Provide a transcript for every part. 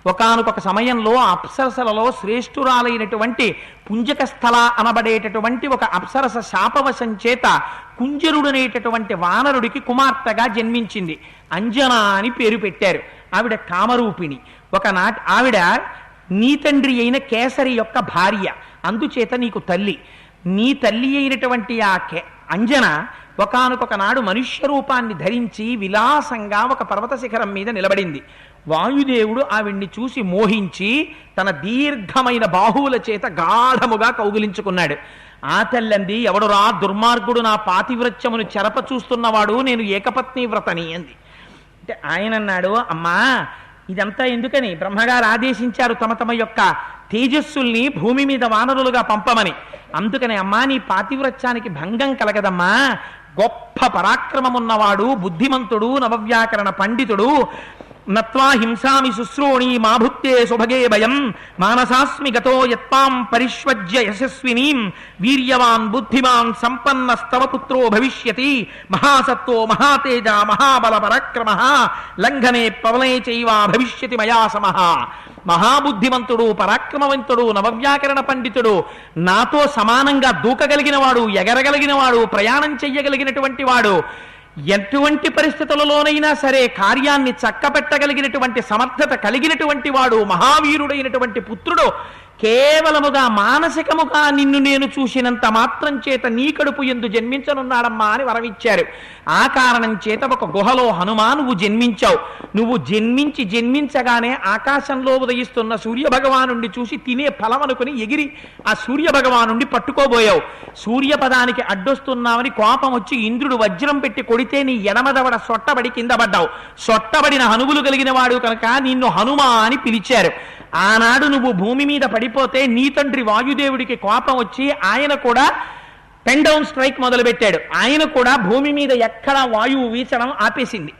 ఒకానొక సమయంలో అప్సరసలలో శ్రేష్ఠురాలైనటువంటి పుంజకస్థల అనబడేటటువంటి ఒక అప్సరస శాపవశం చేత కుంజరుడనేటటువంటి వానరుడికి కుమార్తెగా జన్మించింది. అంజనా అని పేరు పెట్టారు. ఆవిడ కామరూపిణి. ఒకనాటి ఆవిడ నీ తండ్రి అయిన కేసరి యొక్క భార్య, అందుచేత నీకు తల్లి. నీ తల్లి అయినటువంటి ఆ అంజన ఒకానొక నాడు మనుష్య రూపాన్ని ధరించి విలాసంగా ఒక పర్వత శిఖరం మీద నిలబడింది. వాయుదేవుడు ఆవిడ్ని చూసి మోహించి తన దీర్ఘమైన బాహువుల చేత గాఢముగా కౌగిలించుకున్నాడు. ఆ తల్లంది, ఎవడురా దుర్మార్గుడు నా పాతివ్రత్యమును చెరప చూస్తున్నవాడు, నేను ఏకపత్ని వ్రతని అంది. అంటే ఆయన అన్నాడు, అమ్మా ఇదంతా ఎందుకని? బ్రహ్మగారు ఆదేశించారు తమ తమ యొక్క తేజస్సుల్ని భూమి మీద వానరులుగా పంపమని. అందుకని అమ్మా నీ పాతివ్రత్యానికి భంగం కలగదమ్మా. గొప్ప పరాక్రమమున్నవాడు, బుద్ధిమంతుడు, నవవ్యాకరణ పండితుడు, నత్వా హింసామి శుశ్రోణి మా భుక్తే సుభగే భయం మానసాస్మి గతో యత్పాం పరిష్వజ్య యశస్వినీం వీర్యవాన్ బుద్ధిమాన్ సంపన్నస్తవ పుత్రో భవిష్యతి మహాసత్వో మహాతేజ మహాబల పరాక్రమ లంఘనే పవనే చైవ భవిష్యతి మయా సమః. మహాబుద్ధిమంతుడు, పరాక్రమవంతుడు, నవవ్యాకరణ పండితుడు, నాతో సమానంగా దూకగలిగిన వాడు, ఎగరగలిగిన వాడు, ప్రయాణం చెయ్యగలిగినటువంటి వాడు, ఎటువంటి పరిస్థితులలోనైనా సరే కార్యాన్ని చక్కబెట్టగలిగినటువంటి సమర్థత కలిగినటువంటి వాడు, మహావీరుడైనటువంటి పుత్రుడు, కేవలముగా మానసికముగా నిన్ను నేను చూసినంత మాత్రం చేత నీ కడుపు ఎందు జన్మించనున్నాడమ్మా అని వరమిచ్చారు. ఆ కారణం చేత ఒక గుహలో హనుమా నువ్వు జన్మించావు. నువ్వు జన్మించగానే ఆకాశంలో ఉదయిస్తున్న సూర్యభగవానుండి చూసి తినే ఫలం అనుకుని ఎగిరి ఆ సూర్యభగవానుండి పట్టుకోబోయావు. సూర్యపదానికి అడ్డొస్తున్నావని కోపం వచ్చి ఇంద్రుడు వజ్రం పెట్టి కొడితే నీ ఎడమదవడ సొట్టబడి కింద పడ్డావు. సొట్టబడిన హనుములు కలిగిన వాడు కనుక నిన్ను హనుమా అని పిలిచారు. ఆనాడు నువ్వు భూమి మీద పడిపోతే నీ తండ్రి వాయుదేవుడికి కోపం వచ్చి ఆయన కూడా పెన్ డౌన్ స్ట్రైక్ మొదలుపెట్టాడు. ఆయన కూడా భూమి మీద ఎక్కడా వాయువు వీచడం ఆపేసింది.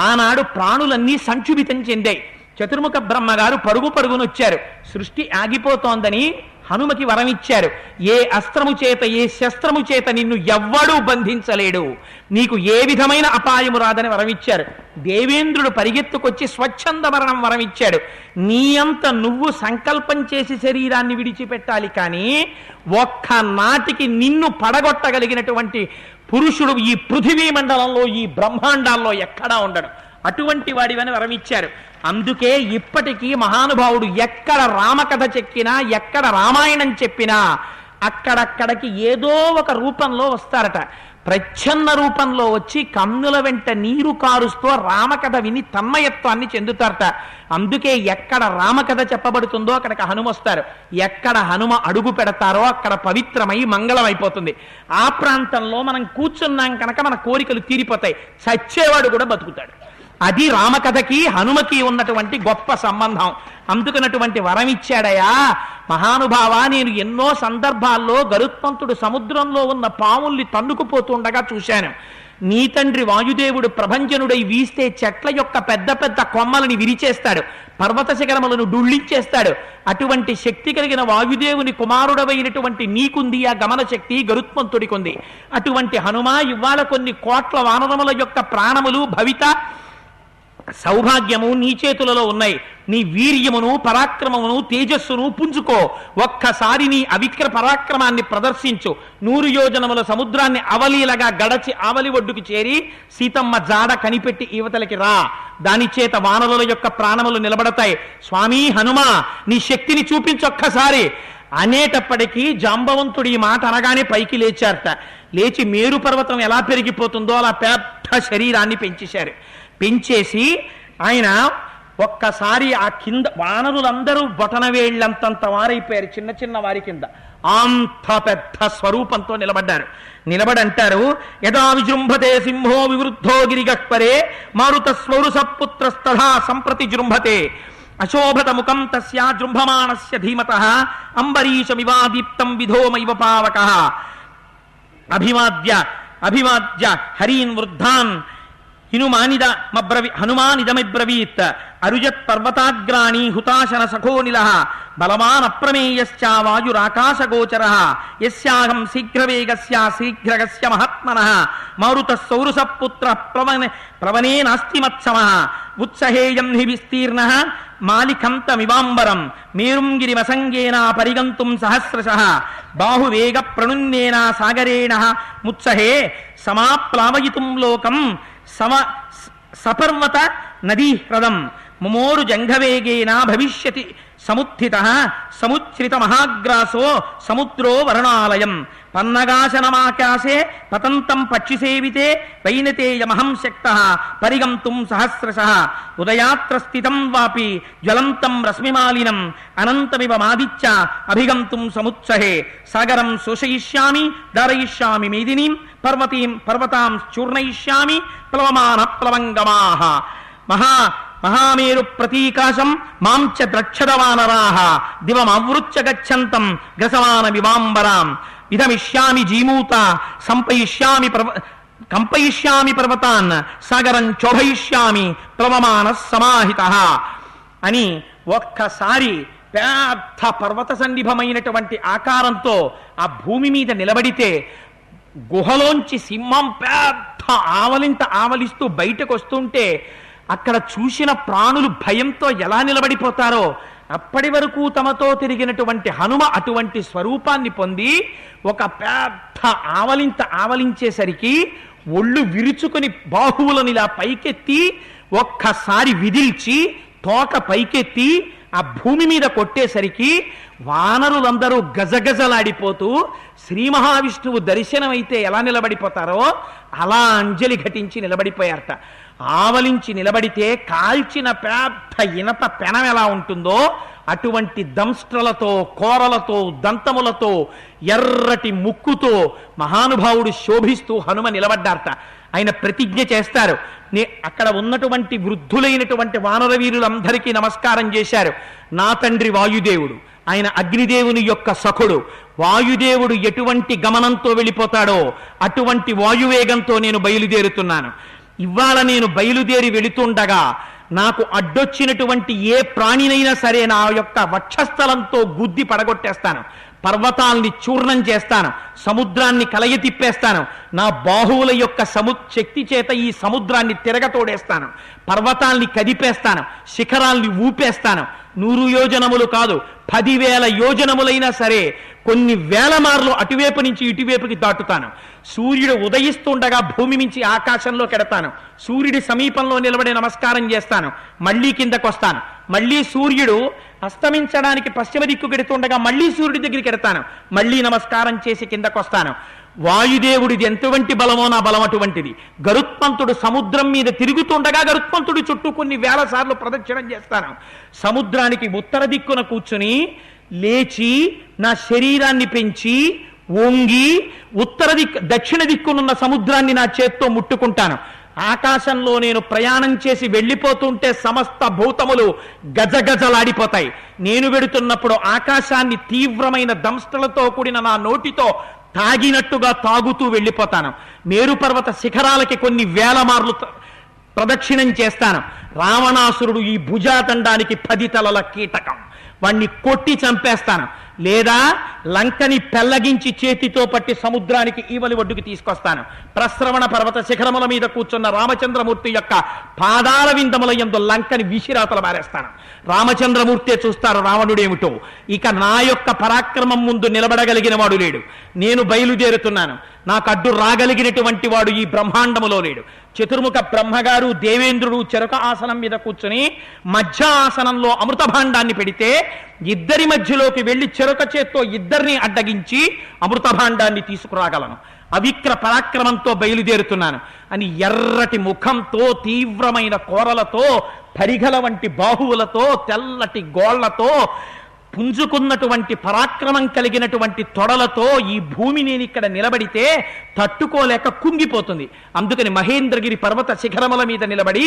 ఆనాడు ప్రాణులన్నీ సంక్షుభితం చెందాయి. చతుర్ముఖ బ్రహ్మగారు పరుగునొచ్చారు. సృష్టి ఆగిపోతోందని హనుమకి వరమిచ్చారు. ఏ అస్త్రము చేత, ఏ శస్త్రము చేత నిన్ను ఎవ్వడూ బంధించలేడు, నీకు ఏ విధమైన అపాయము రాదని వరమిచ్చారు. దేవేంద్రుడు పరిగెత్తుకొచ్చి స్వచ్ఛంద మరణం వరమిచ్చాడు. నీ అంత నువ్వు సంకల్పం చేసి శరీరాన్ని విడిచిపెట్టాలి, కానీ ఒక్క నాటికి నిన్ను పడగొట్టగలిగినటువంటి పురుషుడు ఈ పృథివీ మండలంలో, ఈ బ్రహ్మాండాల్లో ఎక్కడా ఉండడు. అటువంటి వాడివని వరమిచ్చారు. అందుకే ఇప్పటికీ మహానుభావుడు ఎక్కడ రామకథ చెక్కినా, ఎక్కడ రామాయణం చెప్పినా అక్కడక్కడికి ఏదో ఒక రూపంలో వస్తారట. ప్రచ్ఛన్న రూపంలో వచ్చి కన్నుల వెంట నీరు కారుస్తూ రామకథ విని తన్మయత్వాన్ని చెందుతారట. అందుకే ఎక్కడ రామకథ చెప్పబడుతుందో అక్కడికి హనుమ వస్తారు. ఎక్కడ హనుమ అడుగు పెడతారో అక్కడ పవిత్రమై మంగళం అయిపోతుంది. ఆ ప్రాంతంలో మనం కూర్చున్నాం కనుక మన కోరికలు తీరిపోతాయి, చచ్చేవాడు కూడా బతుకుతాడు. అది రామకథకి హనుమకి ఉన్నటువంటి గొప్ప సంబంధం. అందుకున్నటువంటి వరమిచ్చాడయా మహానుభావ. నేను ఎన్నో సందర్భాల్లో గరుత్మంతుడు సముద్రంలో ఉన్న పాముల్ని తన్నుకుపోతుండగా చూశాను. నీ తండ్రి వాయుదేవుడు ప్రభంజనుడై వీస్తే చెట్ల యొక్క పెద్ద పెద్ద కొమ్మలని విరిచేస్తాడు, పర్వత శిఖరములను డుళ్ళించేస్తాడు. అటువంటి శక్తి కలిగిన వాయుదేవుని కుమారుడవైనటువంటి నీకుంది ఆ గమన శక్తి, గరుత్మంతుడికుంది. అటువంటి హనుమ ఇవాళ కొన్ని కోట్ల వానరముల యొక్క ప్రాణములు, భవిత, సౌభాగ్యము నీ చేతులలో ఉన్నాయి. నీ వీర్యమును, పరాక్రమమును, తేజస్సును పుంజుకో. ఒక్కసారి నీ అవిక్ర పరాక్రమాన్ని ప్రదర్శించు. 100 యోజనముల సముద్రాన్ని అవలీలగా గడచి ఆవలి ఒడ్డుకు చేరి సీతమ్మ జాడ కనిపెట్టి ఈవతలకి రా. దాని చేత వానరుల యొక్క ప్రాణములు నిలబడతాయి. స్వామి హనుమా, నీ శక్తిని చూపించొక్కసారి అనేటప్పటికీ జాంబవంతుడు ఈ మాట అనగానే పైకి లేచారట. లేచి మేరు పర్వతం ఎలా పెరిగిపోతుందో అలా పెద్ద శరీరాన్ని పెంచేశారు. పెంచేసి ఆయన ఒక్కసారి ఆ కింద వానరులందరూ బొటనవేళ్లంతంత వారైపోయారు, చిన్న చిన్న వారి కింద. అంత పెద్ద స్వరూపంతో నిలబడ్డారు. నిలబడంటారు, యదా విజృంభతే సింహో వివృద్ధో గిరిగహ్పరే మారుత స్వరుసపుత్రస్తథా సంప్రతి జృంభతే అశోభత ముఖం తస్యా జృంభమాణస్య ధీమతః అంబరీషమివాదీప్తం విధోమైవ పావకః అభివాద్య హరీన్ వృద్ధాన్ హనుమానిదమిబ్రవీత్ అరుజత్ పర్వతాగ్రాణి హుతాశన సఖోనిలః బలవాన్ అప్రమేయశ్చ వాయురాకాశగోచరః యస్యాహం శీఘ్రవేగస్య శీఘ్రగస్య మహాత్మనః మారుతః సౌరసపుత్రః ప్లవనే నాస్తి మత్సమః ఉత్సహేయం హి విస్తీర్ణః మాలికంతమివాంబరం మేరుంగిరిమసంగేన పరిగంతుం సహస్రశః బాహువేగ ప్రణున్నేన సాగరేణ ముత్సహే సమాప్లావయితుం లోకం సపర్వత నదీ హ్రదం ముమోరు జంఘవేగేన భవిష్యతి సముత్థితః సముచ్ఛ్రిత మహాగ్రాసో సముద్రో వరుణాలయం పన్నగాశనమాకాశే పతంతం పక్షిసేవితే వైనతేయమహం శక్తః పరిగంతుం సహస్రశః ఉదయాత్ర స్థితం వాపి జ్వలంతం రశ్మిమాలినం అనంతమివ మాదిత్య అభిగంతుం సముత్సహే సాగరం శోషయిష్యామి ధారయిష్యామి మేదినీం పర్వతాం చూర్ణయిష్యామి ప్లవమాన ప్లవంగమాః మహామేరు ప్రతీకాశం మాంచ ద్రక్షదవానరాః దివమవృత్య గచ్చంతం గ్రసమాన వివాంబరాం ఇదమిష్యామి జీమూత కంపయిష్యామి పర్వతాన్ సాగరం చోభయిష్యామి ప్లవమాన సమాహితః అని ఒక్కసారి పెద్ద పర్వత సన్నిభమైనటువంటి ఆకారంతో ఆ భూమి మీద నిలబడితే గుహలోంచి సింహం పెద్ద ఆవలింత ఆవలిస్తూ బయటకు వస్తుంటే అక్కడ చూసిన ప్రాణులు భయంతో ఎలా నిలబడిపోతారో అప్పటి వరకు తమతో తిరిగినటువంటి హనుమ అటువంటి స్వరూపాన్ని పొంది ఒక పెద్ద ఆవలింత ఆవలించేసరికి ఒళ్ళు విరుచుకుని బాహువులను ఇలా పైకెత్తి ఒక్కసారి విదిల్చి తోక పైకెత్తి ఆ భూమి మీద కొట్టేసరికి వానరులందరూ గజగజలాడిపోతూ శ్రీ మహావిష్ణువు దర్శనమైతే ఎలా నిలబడిపోతారో అలా అంజలి ఘటించి నిలబడిపోయారట. ఆవలించి నిలబడితే కాల్చిన పెద్ద ఇనప పెనం ఎలా ఉంటుందో అటువంటి దంష్ట్రలతో కోరలతో దంతములతో ఎర్రటి ముక్కుతో మహానుభావుడు శోభిస్తూ హనుమ నిలబడ్డారట. ఆయన ప్రతిజ్ఞ చేస్తారు. అక్కడ ఉన్నటువంటి వృద్ధులైనటువంటి వానర వీరులందరికీ నమస్కారం చేశారు. నా తండ్రి వాయుదేవుడు, ఆయన అగ్నిదేవుని యొక్క సఖుడు. వాయుదేవుడు ఎటువంటి గమనంతో వెళ్ళిపోతాడో అటువంటి వాయువేగంతో నేను బయలుదేరుతున్నాను. ఇవాళ నేను బయలుదేరి వెళుతుండగా నాకు అడ్డొచ్చినటువంటి ఏ ప్రాణినైనా సరే నా యొక్క వక్షస్థలంతో గుద్ది పడగొట్టేస్తాను, పర్వతాల్ని చూర్ణం చేస్తాను, సముద్రాన్ని కలయి తిప్పేస్తాను, నా బాహువుల యొక్క శక్తి చేత ఈ సముద్రాన్ని తిరగతోడేస్తాను, పర్వతాల్ని కదిపేస్తాను, శిఖరాల్ని ఊపేస్తాను. 100 యోజనములు కాదు, 10,000 యోజనములైనా సరే కొన్ని వేల మార్లు అటువైపు నుంచి ఇటువైపుకి దాటుతాను. సూర్యుడు ఉదయిస్తుండగా భూమి నుంచి ఆకాశంలో కెడతాను, సూర్యుడి సమీపంలో నిలబడి నమస్కారం చేస్తాను, మళ్ళీ కిందకు వస్తాను. మళ్ళీ సూర్యుడు అస్తమించడానికి పశ్చిమ దిక్కు కెడుతుండగా మళ్ళీ సూర్యుడి దగ్గరికి ఎడతాను, మళ్ళీ నమస్కారం చేసి కిందకు వస్తాను. వాయుదేవుడిది ఎంతవంటి బలమో నా బలం అటువంటిది. గరుత్మంతుడు సముద్రం మీద తిరుగుతుండగా గరుత్మంతుడి చుట్టూ కొన్ని వేల సార్లు ప్రదక్షిణం చేస్తాను. సముద్రానికి ఉత్తర దిక్కున కూర్చుని లేచి నా శరీరాన్ని పెంచి వంగి దక్షిణ దిక్కునున్న సముద్రాన్ని నా చేత్తో ముట్టుకుంటాను. ఆకాశంలో నేను ప్రయాణం చేసి వెళ్ళిపోతుంటే సమస్త భూతములు గజగజలాడిపోతాయి. నేను వెడుతున్నప్పుడు ఆకాశాన్ని తీవ్రమైన దంష్ట్రలతో కూడిన నా నోటితో తాగినట్టుగా తాగుతూ వెళ్ళిపోతాను. మేరుపర్వత శిఖరాలకి కొన్ని వేల మార్లు ప్రదక్షిణం చేస్తాను. రావణాసురుడు ఈ భుజాతండానికి 10 తలల కీటకం, వాణ్ణి కొట్టి చంపేస్తాను. లేదా లంకని పెల్లగించి చేతితో పట్టి సముద్రానికి ఈవలి ఒడ్డుకి తీసుకొస్తాను. ప్రస్రవణ పర్వత శిఖరముల మీద కూర్చున్న రామచంద్రమూర్తి యొక్క పాదాల విందముల యందు లంకని విసిరాతలు మారేస్తాను. రామచంద్రమూర్తే చూస్తారు రావణుడేమిటో. ఇక నా యొక్క పరాక్రమం ముందు నిలబడగలిగిన వాడు లేడు. నేను బయలుదేరుతున్నాను. నాకు అడ్డు రాగలిగినటువంటి వాడు ఈ బ్రహ్మాండములో లేడు. చతుర్ముఖ బ్రహ్మగారు దేవేంద్రుడు చెరక ఆసనం మీద కూర్చుని మధ్య ఆసనంలో అమృత భాండాన్ని పెడితే ఇద్దరి మధ్యలోకి వెళ్లి చెరక చేత్తో ఇద్దరిని అడ్డగించి అమృత భాండాన్ని తీసుకురాగలను. అవిక్ర పరాక్రమంతో బయలుదేరుతున్నాను అని ఎర్రటి ముఖంతో తీవ్రమైన కోరలతో పరిఘల వంటి బాహువులతో తెల్లటి గోళ్లతో పుంజుకున్నటువంటి పరాక్రమం కలిగినటువంటి తొడలతో ఈ భూమి నేను ఇక్కడ నిలబడితే తట్టుకోలేక కుంగిపోతుంది. అందుకని మహేంద్రగిరి పర్వత శిఖరముల మీద నిలబడి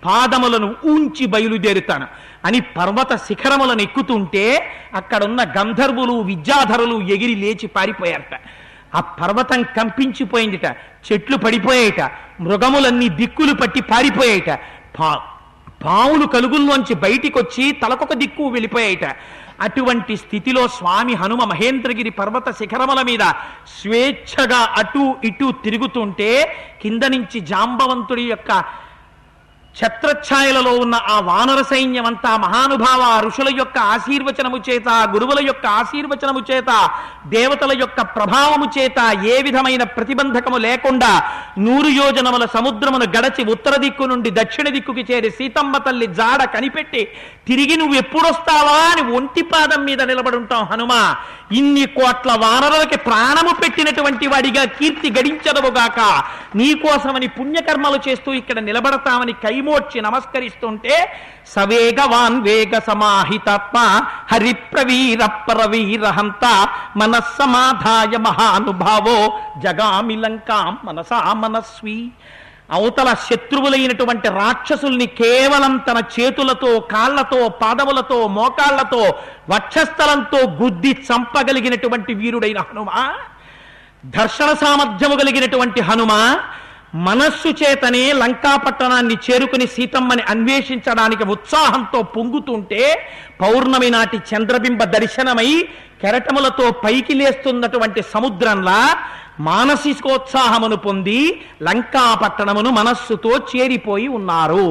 పాదములను ఊంచి బయలుదేరుతాను అని పర్వత శిఖరములను ఎక్కుతుంటే అక్కడున్న గంధర్వులు విద్యాధరులు ఎగిరి లేచి పారిపోయారట. ఆ పర్వతం కంపించిపోయిందిట, చెట్లు పడిపోయాయిట, మృగములన్నీ దిక్కులు పట్టి పారిపోయాయిట, పావులు కలుగుల్లోంచి బయటికి వచ్చి తలకొక దిక్కు వెళ్ళిపోయాయిట. అటువంటి స్థితిలో స్వామి హనుమ మహేంద్రగిరి పర్వత శిఖరముల మీద స్వేచ్ఛగా అటు ఇటు తిరుగుతుంటే కింద నుంచి జాంబవంతుడి యొక్క ఛత్రఛాయలలో ఉన్న ఆ వానర సైన్యం అంతా మహానుభావ ఋషుల యొక్క ఆశీర్వచనము చేత, గురువుల యొక్క ఆశీర్వచనము చేత, దేవతల యొక్క ప్రభావము చేత ఏ విధమైన ప్రతిబంధకము లేకుండా 100 యోజనముల సముద్రమును గడచి ఉత్తర దిక్కు నుండి దక్షిణ దిక్కుకి చేరి సీతమ్మ తల్లి జాడ కనిపెట్టి తిరిగి నువ్వు ఎప్పుడొస్తావా అని ఒంటి పాదం మీద నిలబడుంటాం హనుమ. ఇన్ని కోట్ల వానరులకి ప్రాణము పెట్టినటువంటి వాడిగా కీర్తి గడించదవుగాక, నీకోసమని పుణ్యకర్మలు చేస్తూ ఇక్కడ నిలబడతామని కైమోడ్చి నమస్కరిస్తుంటే సవేగవాన్ వేగ సమాహితాత్మ హరిప్రవీర పరవీరహంత మనస్సమాధాయ మహానుభావో జగామి లంకాం మనసా మనస్వి. అవతల శత్రువులైనటువంటి రాక్షసుల్ని కేవలం తన చేతులతో, కాళ్లతో, పాదములతో, మోకాళ్లతో, వక్షస్థలంతో గుద్ది చంపగలిగినటువంటి వీరుడైన హనుమ, దర్శన సామర్థ్యము కలిగినటువంటి హనుమ మనస్సు చేతనే లంకాపట్టణాన్ని చేరుకుని సీతమ్మని అన్వేషించడానికి ఉత్సాహంతో పొంగుతుంటే పౌర్ణమి నాటి చంద్రబింబ దర్శనమై కెరటములతో పైకి లేస్తున్నటువంటి సముద్రంలా మానసికోత్సాహమును పొంది లంకాపట్టణమును మనస్సుతో చేరిపోయి ఉన్నారు.